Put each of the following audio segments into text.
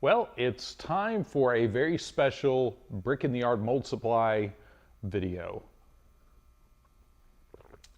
Well, it's time for a very special Brick in the Yard mold supply video.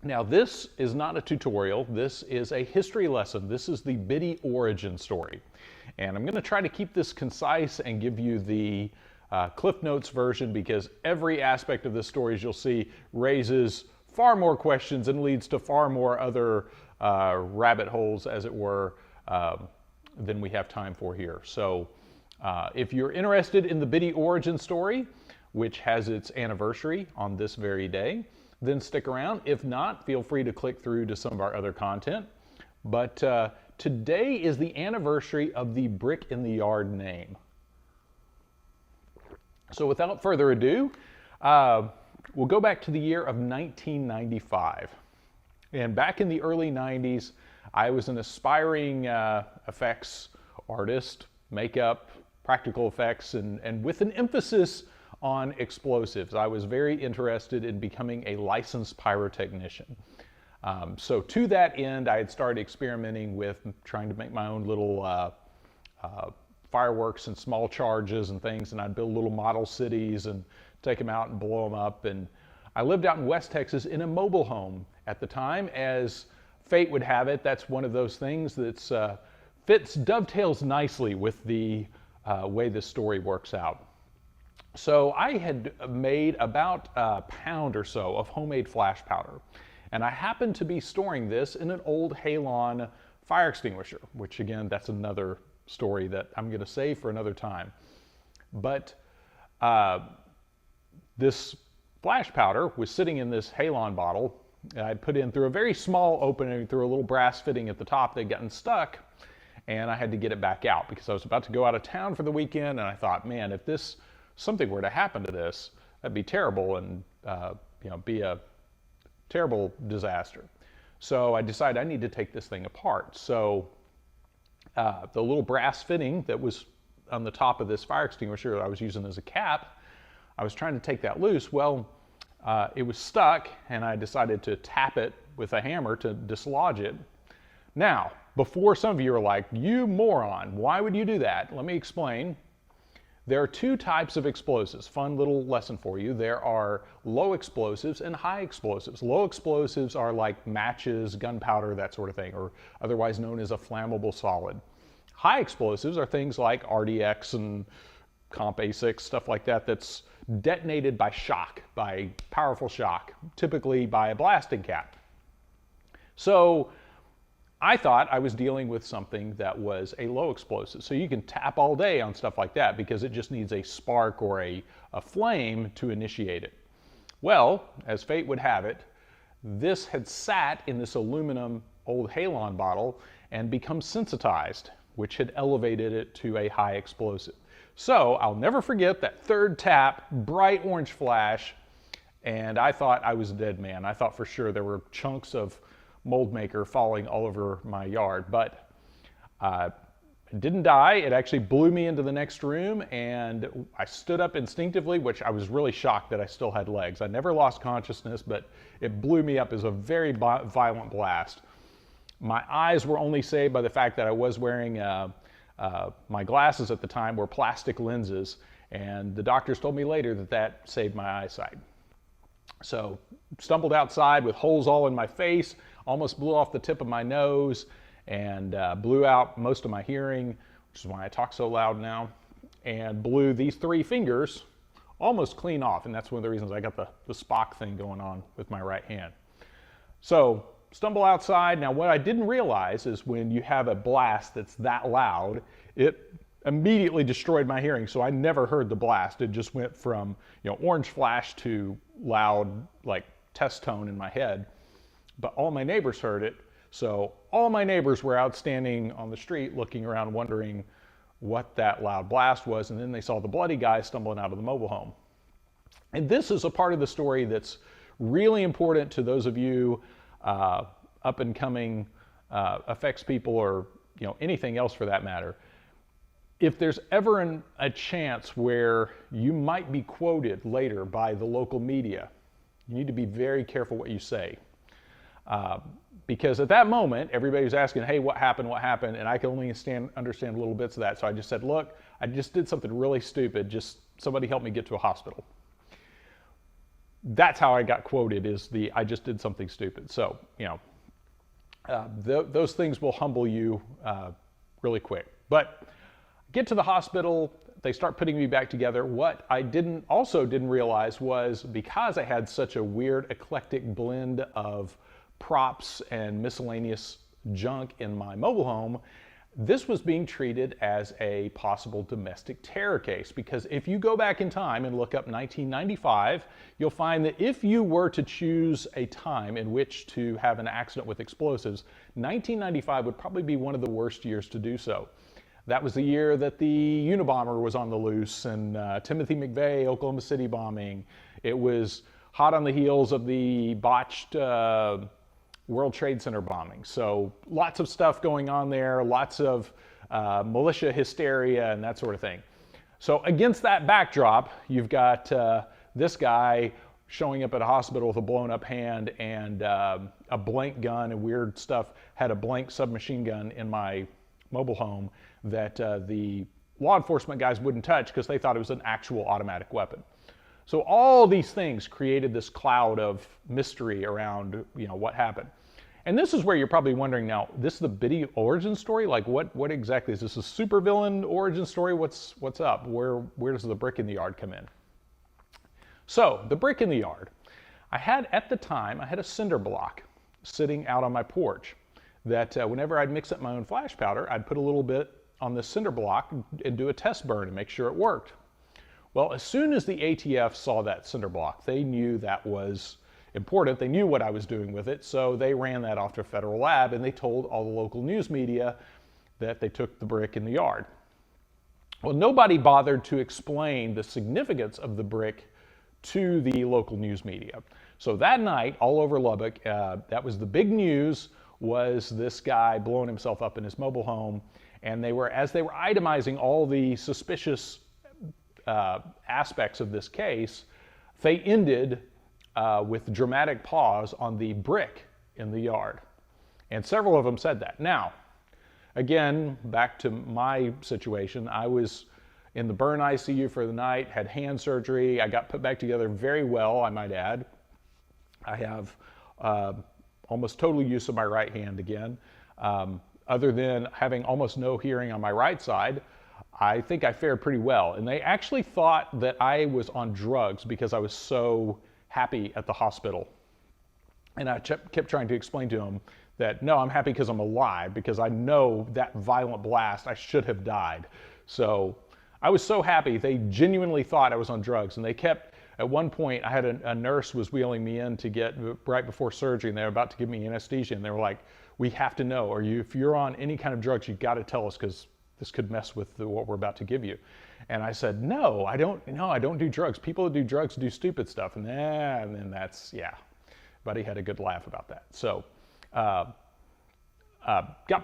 Now this is not a tutorial, this is a history lesson. This is the BITY origin story. And I'm going to try to keep this concise and give you the Cliff Notes version, because every aspect of this story, as you'll see, raises far more questions and leads to far more other rabbit holes, as it were, than we have time for here. So if you're interested in the BITY origin story, which has its anniversary on this very day, then stick around. If not, feel free to click through to some of our other content. But today is the anniversary of the Brick in the Yard name. So without further ado, we'll go back to the year of 1995. And back in the early 90s, I was an aspiring effects artist, makeup, practical effects, and with an emphasis on explosives. I was very interested in becoming a licensed pyrotechnician. So to that end, I had started experimenting with trying to make my own little fireworks and small charges and things, and I'd build little model cities and take them out and blow them up. And I lived out in West Texas in a mobile home at the time. As fate would have it, that's one of those things that dovetails nicely with the way this story works out. So I had made about a pound or so of homemade flash powder, and I happened to be storing this in an old Halon fire extinguisher, which again, that's another story that I'm going to save for another time. But this flash powder was sitting in this Halon bottle. I'd put in through a very small opening, through a little brass fitting at the top. They'd gotten stuck, and I had to get it back out because I was about to go out of town for the weekend, and I thought, man, if something were to happen to this, that'd be terrible, and be a terrible disaster. So I decided I need to take this thing apart. So the little brass fitting that was on the top of this fire extinguisher that I was using as a cap, I was trying to take that loose. Well, it was stuck, and I decided to tap it with a hammer to dislodge it. Now, before some of you are like, you moron, why would you do that? Let me explain. There are two types of explosives. Fun little lesson for you. There are low explosives and high explosives. Low explosives are like matches, gunpowder, that sort of thing, or otherwise known as a flammable solid. High explosives are things like RDX and Comp A6, stuff like that, that's detonated by shock, by powerful shock, typically by a blasting cap. So I thought I was dealing with something that was a low explosive. So you can tap all day on stuff like that because it just needs a spark or a flame to initiate it. Well, as fate would have it, this had sat in this aluminum old Halon bottle and become sensitized, which had elevated it to a high explosive. So I'll never forget that third tap, bright orange flash, and I thought I was a dead man. I thought for sure there were chunks of mold maker falling all over my yard, but it didn't die. It actually blew me into the next room, and I stood up instinctively, which I was really shocked that I still had legs. I never lost consciousness, but it blew me up as a very violent blast. My eyes were only saved by the fact that I was wearing my glasses at the time were plastic lenses, and the doctors told me later that that saved my eyesight. So stumbled outside with holes all in my face, almost blew off the tip of my nose, and blew out most of my hearing, which is why I talk so loud now, and blew these 3 fingers almost clean off, and that's one of the reasons I got the Spock thing going on with my right hand. So stumble outside. Now what I didn't realize is when you have a blast that's that loud, it immediately destroyed my hearing, so I never heard the blast. It just went from orange flash to loud, like test tone in my head. But all my neighbors heard it, so all my neighbors were out standing on the street looking around wondering what that loud blast was, and then they saw the bloody guy stumbling out of the mobile home. And this is a part of the story that's really important to those of you up and coming effects people, or anything else for that matter. If there's ever a chance where you might be quoted later by the local media, you need to be very careful what you say. Because at that moment, everybody was asking, hey, what happened, and I could only understand little bits of that. So I just said, look, I just did something really stupid, just somebody help me get to a hospital. That's how I got quoted, is I just did something stupid. So, those things will humble you really quick. But get to the hospital, they start putting me back together. What I also didn't realize was, because I had such a weird eclectic blend of props and miscellaneous junk in my mobile home, this was being treated as a possible domestic terror case. Because if you go back in time and look up 1995, you'll find that if you were to choose a time in which to have an accident with explosives, 1995 would probably be one of the worst years to do so. That was the year that the Unabomber was on the loose, and Timothy McVeigh, Oklahoma City bombing. It was hot on the heels of the botched World Trade Center bombing. So lots of stuff going on there, lots of militia hysteria and that sort of thing. So against that backdrop, you've got this guy showing up at a hospital with a blown up hand and a blank gun and weird stuff. Had a blank submachine gun in my mobile home that the law enforcement guys wouldn't touch because they thought it was an actual automatic weapon. So all these things created this cloud of mystery around, what happened. And this is where you're probably wondering now, this is the BITY origin story? Like what exactly is this? A supervillain origin story? What's up? Where does the brick in the yard come in? So the brick in the yard, at the time, I had a cinder block sitting out on my porch that whenever I'd mix up my own flash powder, I'd put a little bit on this cinder block and do a test burn and make sure it worked. Well, as soon as the ATF saw that cinder block, they knew that was important. They knew what I was doing with it, so they ran that off to a federal lab, and they told all the local news media that they took the brick in the yard. Well, nobody bothered to explain the significance of the brick to the local news media. So that night, all over Lubbock, that was the big news, was this guy blowing himself up in his mobile home, and as they were itemizing all the suspicious aspects of this case, they ended with dramatic pause on the brick in the yard. And several of them said that. Now, again, back to my situation, I was in the burn ICU for the night, had hand surgery. I got put back together very well, I might add. I have almost total use of my right hand again. Other than having almost no hearing on my right side, I think I fared pretty well. And they actually thought that I was on drugs because I was so happy at the hospital. And I kept trying to explain to them that, no, I'm happy because I'm alive, because I know that violent blast, I should have died. So I was so happy, they genuinely thought I was on drugs. And they kept, at one point, I had a nurse was wheeling me in to get, right before surgery, and they were about to give me anesthesia. And they were like, we have to know, if you're on any kind of drugs, you've got to tell us, because this could mess with what we're about to give you. And I said, no, I don't do drugs. People that do drugs do stupid stuff. And then Buddy had a good laugh about that. So got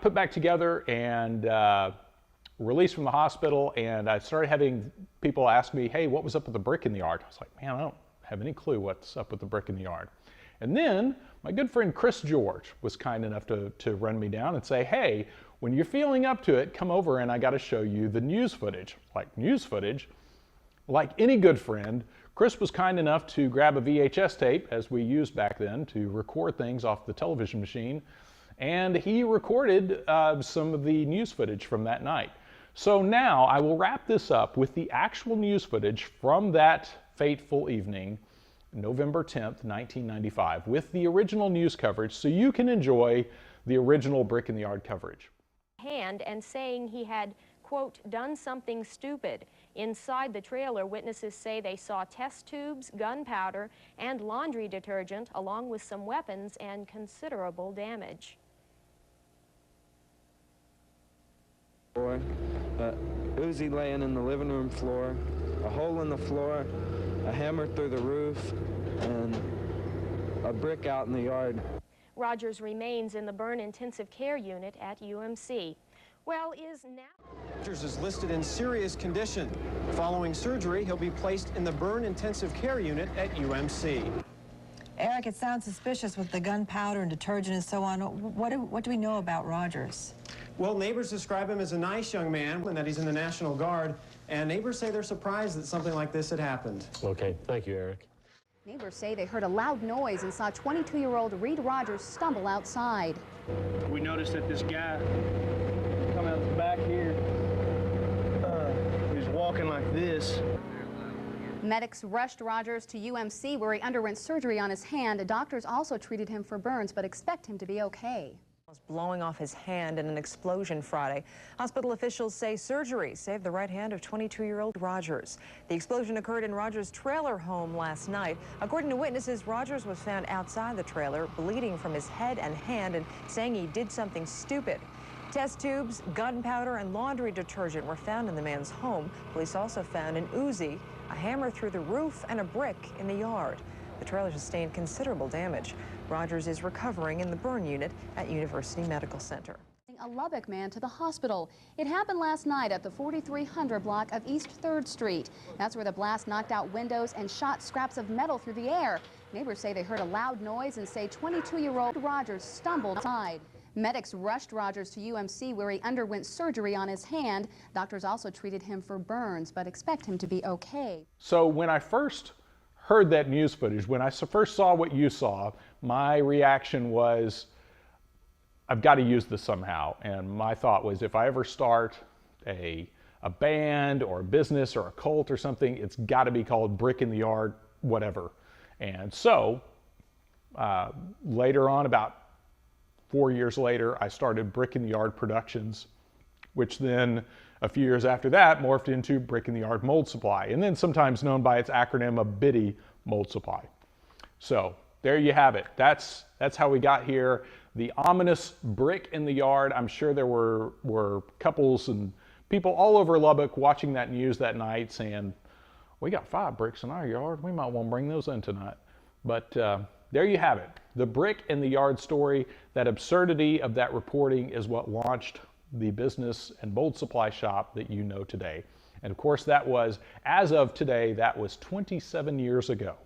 put back together and released from the hospital. And I started having people ask me, hey, what was up with the brick in the yard? I was like, man, I don't have any clue what's up with the brick in the yard. And then my good friend Chris George was kind enough to run me down and say, hey, when you're feeling up to it, come over and I got to show you the news footage. Like news footage? Like any good friend, Chris was kind enough to grab a VHS tape, as we used back then, to record things off the television machine. And he recorded some of the news footage from that night. So now I will wrap this up with the actual news footage from that fateful evening, November 10th, 1995, with the original news coverage, so you can enjoy the original brick in the yard coverage. And saying he had, quote, done something stupid. Inside the trailer, witnesses say they saw test tubes, gunpowder, and laundry detergent, along with some weapons and considerable damage. Uzi laying in the living room floor, a hole in the floor, a hammer through the roof, and a brick out in the yard. Rogers remains in the burn intensive care unit at UMC. Well, Rogers is listed in serious condition. Following surgery, he'll be placed in the burn intensive care unit at UMC. Eric Eric, it sounds suspicious with the gunpowder and detergent and so on. What do we know about Rogers? Well, neighbors describe him as a nice young man and that he's in the National Guard. And neighbors say they're surprised that something like this had happened. Okay, thank you, Eric. Neighbors say they heard a loud noise and saw 22-year-old Reed Rogers stumble outside. We noticed that this guy come out the back here. He was walking like this. Medics rushed Rogers to UMC where he underwent surgery on his hand. Doctors also treated him for burns but expect him to be okay. Blowing off his hand in an explosion Friday. Hospital officials say surgery saved the right hand of 22-year-old Rogers. The explosion occurred in Rogers' trailer home last night. According to witnesses, Rogers was found outside the trailer, bleeding from his head and hand and saying he did something stupid. Test tubes, gunpowder, and laundry detergent were found in the man's home. Police also found an Uzi, a hammer through the roof, and a brick in the yard. The trailer sustained considerable damage. Rogers is recovering in the burn unit at University Medical Center. A Lubbock man to the hospital. It happened last night at the 4300 block of East 3rd Street. That's where the blast knocked out windows and shot scraps of metal through the air. Neighbors say they heard a loud noise and say 22-year-old Rogers stumbled outside. Medics rushed Rogers to UMC where he underwent surgery on his hand. Doctors also treated him for burns but expect him to be okay. So when I first heard that news footage, when I first saw what you saw, my reaction was, I've got to use this somehow. And my thought was, if I ever start a band or a business or a cult or something, it's got to be called Brick in the Yard, whatever. And so later on, about 4 years later, I started Brick in the Yard Productions, which then a few years after that morphed into Brick in the Yard Mold Supply, and then sometimes known by its acronym of BITY Mold Supply. So there you have it. That's how we got here. The ominous brick in the yard. I'm sure there were couples and people all over Lubbock watching that news that night saying, we got 5 bricks in our yard. We might want to bring those in tonight. But there you have it. The brick in the yard story. That absurdity of that reporting is what launched the business and mold supply shop that you know today. And of course that was, as of today, that was 27 years ago.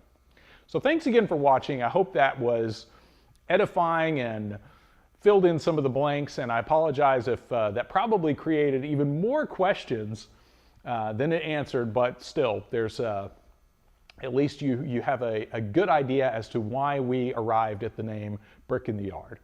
So thanks again for watching. I hope that was edifying and filled in some of the blanks, and I apologize if that probably created even more questions than it answered, but still, there's at least you have a good idea as to why we arrived at the name Brick in the Yard.